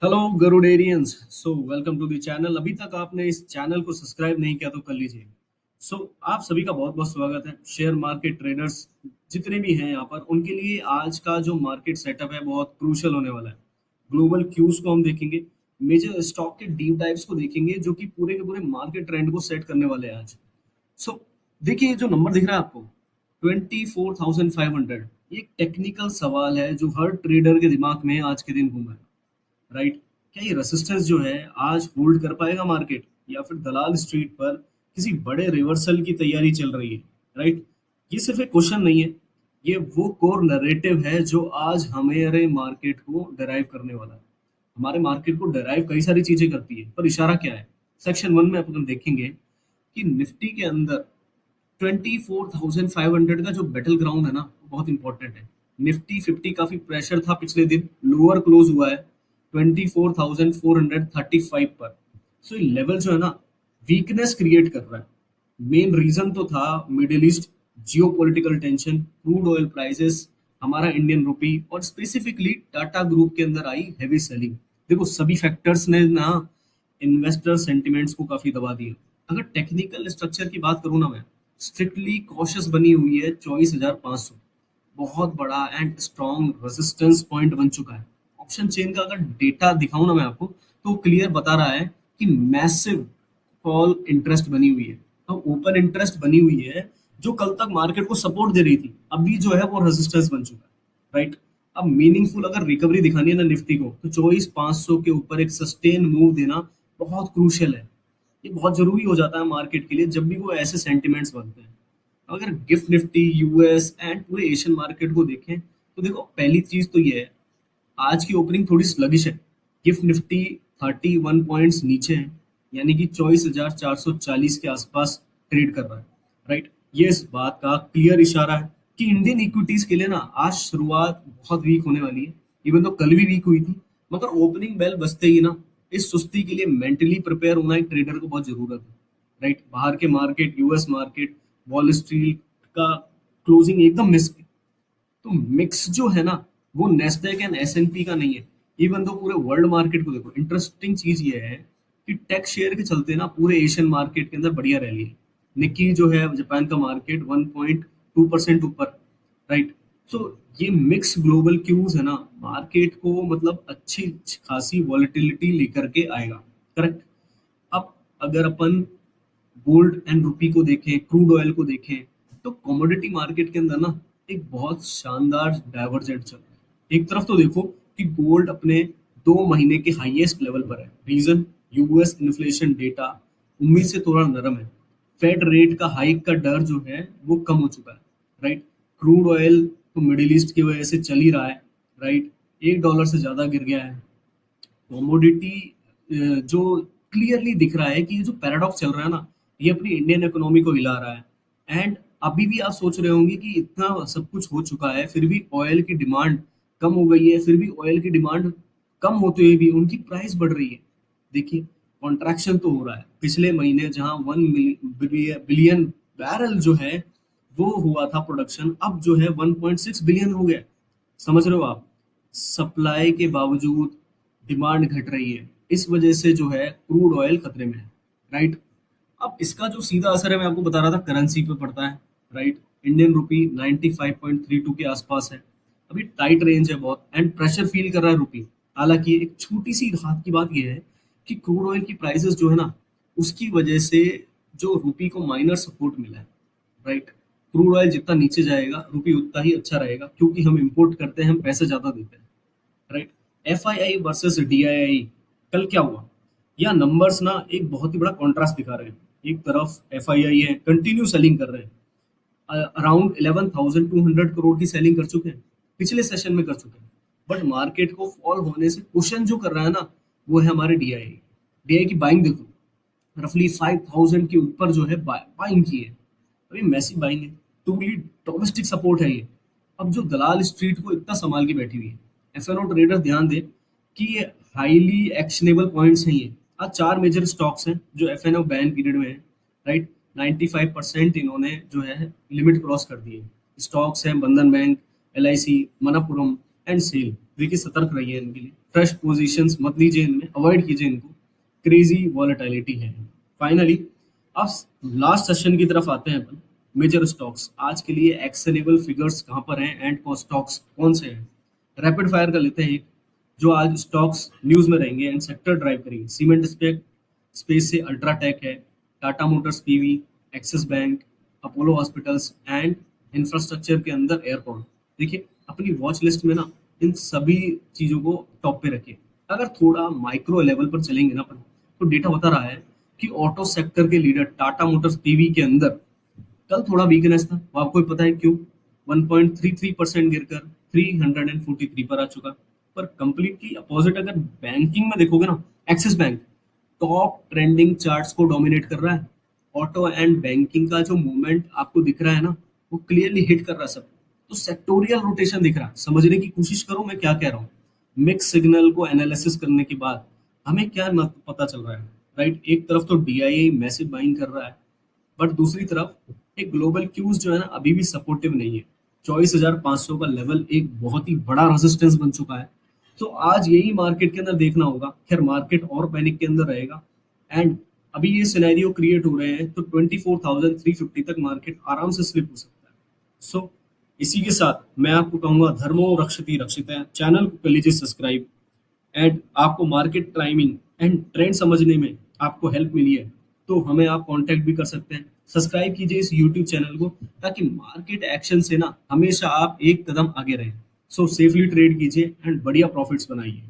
Hello गरुडेरियंस। Welcome to the channel. अभी तक आपने इस चैनल को सब्सक्राइब नहीं किया तो कर लीजिए। आप सभी का बहुत बहुत स्वागत है। शेयर मार्केट ट्रेडर्स जितने भी हैं यहाँ पर, उनके लिए आज का जो मार्केट सेटअप है बहुत क्रूशियल होने वाला है। ग्लोबल क्यूज को हम देखेंगे, मेजर स्टॉक के डीप डाइव्स को देखेंगे जो कि पूरे के पूरे मार्केट ट्रेंड को सेट करने वाले हैं आज। सो देखिए, ये जो नंबर दिख रहा है आपको, 24,500, ये एक टेक्निकल सवाल है जो हर ट्रेडर के दिमाग में आज के दिन घूमा है। राइट? क्या ये रेसिस्टेंस जो है आज होल्ड कर पाएगा मार्केट, या फिर दलाल स्ट्रीट पर किसी बड़े रिवर्सल की तैयारी चल रही है? राइट? ये सिर्फ एक क्वेश्चन नहीं है, ये वो कोर नैरेटिव है जो आज हमारे मार्केट को डराइव करने वाला है। हमारे मार्केट को डराइव कई सारी चीजें करती है, पर इशारा क्या है? सेक्शन वन में अपन देखेंगे कि निफ्टी के अंदर 24,500 का जो बैटल ग्राउंड है ना, वो बहुत इंपॉर्टेंट है। निफ्टी 50 काफी प्रेशर था, पिछले दिन लोअर क्लोज हुआ है 24,435 पर। ये लेवल जो है ना, वीकनेस क्रिएट कर रहा है। मेन रीजन तो था middle east, geo political tension, crude oil prices, हमारा इंडियन रुपी, और स्पेसिफिकली टाटा ग्रुप के अंदर आई हैवी सेलिंग। देखो, सभी फैक्टर्स ने ना इन्वेस्टर सेंटिमेंट्स को काफी दबा दिया। अगर टेक्निकल स्ट्रक्चर की बात करूँ ना मैं, स्ट्रिक्टली कॉशियस बनी हुई है 24,500, बहुत बड़ा एंड स्ट्रॉन्ग रेजिस्टेंस पॉइंट बन चुका है। ऑप्शन चेन का अगर डेटा दिखाऊं ना मैं आपको, तो क्लियर बता रहा है कि मैसिव कॉल इंटरेस्ट बनी हुई है, तो ओपन इंटरेस्ट बनी हुई है जो कल तक मार्केट को सपोर्ट दे रही थी, अभी जो है वो रेजिस्टेंस बन चुका है। राइट? अब मीनिंगफुल अगर रिकवरी दिखानी है ना निफ्टी को, तो 24,500 के ऊपर एक सस्टेन मूव देना बहुत क्रूशियल है। ये बहुत जरूरी हो जाता है मार्केट के लिए जब भी वो ऐसे सेंटिमेंट्स बनते हैं। अगर गिफ्ट निफ्टी, यूएस एंड पूरे एशियन मार्केट को देखें, तो देखो, पहली चीज तो ये है, आज की ओपनिंग थोड़ी स्लगिश है। गिफ्ट निफ्टी 31 पॉइंट्स नीचे है, यानी कि 24,440 के आसपास ट्रेड कर रहा है। राइट? ये इस बात का क्लियर इशारा है कि इंडियन इक्विटीज के लिए ना आज शुरुआत बहुत वीक होने वाली है। इवन तो कल भी वीक हुई थी, मगर ओपनिंग बेल बजते ही ना इस सुस्ती के लिए मेंटली प्रिपेयर होना एक ट्रेडर को बहुत जरूरत है। राइट? बाहर के market, US market, wall street का क्लोजिंग एकदम मिस, तो मिक्स जो है ना, वो नेस्डैक एंड एसएनपी का नहीं है। इवन तो पूरे वर्ल्ड मार्केट को देखो, इंटरेस्टिंग चीज ये है कि टेक शेयर के चलते ना पूरे एशियन मार्केट के अंदर बढ़िया रैली है। निक्की जो है जापान का मार्केट 1.2% ऊपर। राइट? सो ये मिक्स ग्लोबल क्यूज है ना, मार्केट को मतलब अच्छी खासी वॉलेटिलिटी लेकर के आएगा। करेक्ट? अब अगर अपन गोल्ड एंड रुपी को देखें, क्रूड ऑयल को देखें, तो कमोडिटी मार्केट के अंदर ना एक बहुत शानदार डाइवर्जेंट चल रहा है। एक तरफ तो देखो कि गोल्ड अपने 2 महीने के हाईएस्ट लेवल पर है। रीजन, यूएस इन्फ्लेशन डेटा उम्मीद से थोड़ा नरम है। फेड रेट का हाइक का डर जो है वो कम हो चुका है। राइट? क्रूड ऑयल तो मिडिल ईस्ट की वजह से चल ही रहा है। राइट? $1 से ज्यादा गिर गया है। कमोडिटी जो क्लियरली दिख रहा है कि ये जो पैराडॉक्स चल रहा है ना, ये अपनी इंडियन इकोनॉमी को हिला रहा है। एंड अभी भी आप सोच रहे होंगे कि इतना सब कुछ हो चुका है, फिर भी ऑयल की डिमांड कम हो गई है, फिर भी ऑयल की डिमांड कम होते हुए भी उनकी प्राइस बढ़ रही है। देखिए, कॉन्ट्रैक्शन तो हो रहा है। पिछले महीने जहां 1 बिलियन बैरल जो है वो हुआ था प्रोडक्शन, अब जो है 1.6 बिलियन हो गया। समझ रहे हो आप? सप्लाई के बावजूद डिमांड घट रही है, इस वजह से जो है क्रूड ऑयल खतरे में है। राइट? अब इसका जो सीधा असर है, मैं आपको बता रहा था, करेंसी पे पड़ता है। राइट? इंडियन रुपी 95.32 के आसपास है, अभी टाइट रेंज है बहुत, एंड प्रेशर फील कर रहा है रुपी। हालांकि एक छोटी सी राहत की बात यह है कि क्रूड ऑयल की प्राइसेस जो है ना, उसकी वजह से जो रुपी को माइनर सपोर्ट मिला है। राइट? क्रूड ऑयल जितना नीचे जाएगा, रुपी उतना ही अच्छा रहेगा, क्योंकि हम इंपोर्ट करते हैं, हम पैसे ज्यादा देते हैं। राइट? एफआईआई वर्सेस डीआईआई, कल क्या हुआ? यह नंबर्स ना एक बहुत ही बड़ा कॉन्ट्रास्ट दिखा रहे हैं। एक तरफ एफआईआई है, कंटिन्यू सेलिंग कर रहे हैं, अराउंड 11,200 करोड़ की सेलिंग कर चुके हैं, पिछले सेशन में कर चुके हैं। बट मार्केट को फॉल होने से क्वेश्चन जो कर रहा है ना, वो है हमारे डीआईआई। डीआई की बाइंग देखो, रफली 5,000 के ऊपर जो है बाइंग की है। अभी मैसिव बाइंग है, टूली डोमेस्टिक सपोर्ट है ये। अब जो दलाल स्ट्रीट को इतना संभाल के बैठी हुई है, एफएनओ ट्रेडर ध्यान दे कि ये हाईली एक्शनेबल पॉइंट्स हैं। ये आज 4 मेजर स्टॉक्स हैं जो एफएनओ बैन पीरियड में है। राइट? 95% इन्होंने जो है लिमिट क्रॉस कर दी है। स्टॉक्स हैं Bandhan Bank, LIC, Manappuram and SAIL. देखिए सतर्क रहिए इनके लिए, फ्रेश पोजीशंस मत लीजिए इनमें, अवॉइड कीजिए इनको, क्रेजी वॉलेटिलिटी है। फाइनली अब लास्ट सेशन की तरफ आते हैं अपन। मेजर स्टॉक्स आज के लिए एक्शनेबल फिगर्स कहाँ पर हैं एंड को स्टॉक्स कौन से हैं। रैपिड फायर कर लेते हैं एक, जो आज स्टॉक्स न्यूज में रहेंगे एंड सेक्टर ड्राइव करेंगे। सीमेंट स्पेस से अल्ट्राटेक है, Tata Motors PV, axis bank, Apollo hospitals and infrastructure के अंदर एयरपोर्ट। देखिए अपनी वॉच लिस्ट में ना इन सभी चीजों को टॉप पे रखिए। अगर थोड़ा माइक्रो लेवल पर चलेंगे ना अपन, तो डेटा बता रहा है कि ऑटो सेक्टर के लीडर टाटा मोटर्स पीवी के अंदर कल थोड़ा वीकनेस था, वो आपको भी पता है क्यों। 1.33% गिरकर 343 पर आ चुका। पर कंप्लीटली अपोजिट अगर बैंकिंग में देखोगे ना, axis bank top trending charts को डोमिनेट कर रहा है। ऑटो एंड बैंकिंग का जो मूवमेंट आपको दिख रहा है ना, वो क्लियरली हिट कर रहा है सब। तो सेक्टोरियल रोटेशन दिख रहा है, समझने की कोशिश करो मैं क्या कह रहा हूँ। मिक्स सिग्नल को एनालिसिस करने के बाद हमें क्या पता चल रहा है, राइट। एक तरफ तो डीआईए मैसिव बाइंग कर रहा है, बट दूसरी तरफ एक ग्लोबल क्यूज जो है ना अभी भी सपोर्टिव नहीं है। 24,500 का लेवल एक बहुत ही बड़ा रेजिस्टेंस बन चुका है। तो आज यही मार्केट के अंदर देखना होगा। खैर मार्केट और पैनिक के अंदर रहेगा एंड अभी ये सिनेरियो क्रिएट हो रहे हैं, तो 24,350 तक मार्केट आराम से स्लिप हो सकता है। सो इसी के साथ मैं आपको कहूंगा धर्मो रक्षति रक्षित है, चैनल को कर लीजिए सब्सक्राइब। एंड आपको मार्केट टाइमिंग एंड ट्रेंड समझने में आपको हेल्प मिली है, तो हमें आप कांटेक्ट भी कर सकते हैं। सब्सक्राइब कीजिए इस यूट्यूब चैनल को, ताकि मार्केट एक्शन से ना हमेशा आप एक कदम आगे रहें। सो सेफली ट्रेड कीजिए एंड बढ़िया प्रॉफिट्स बनाइए।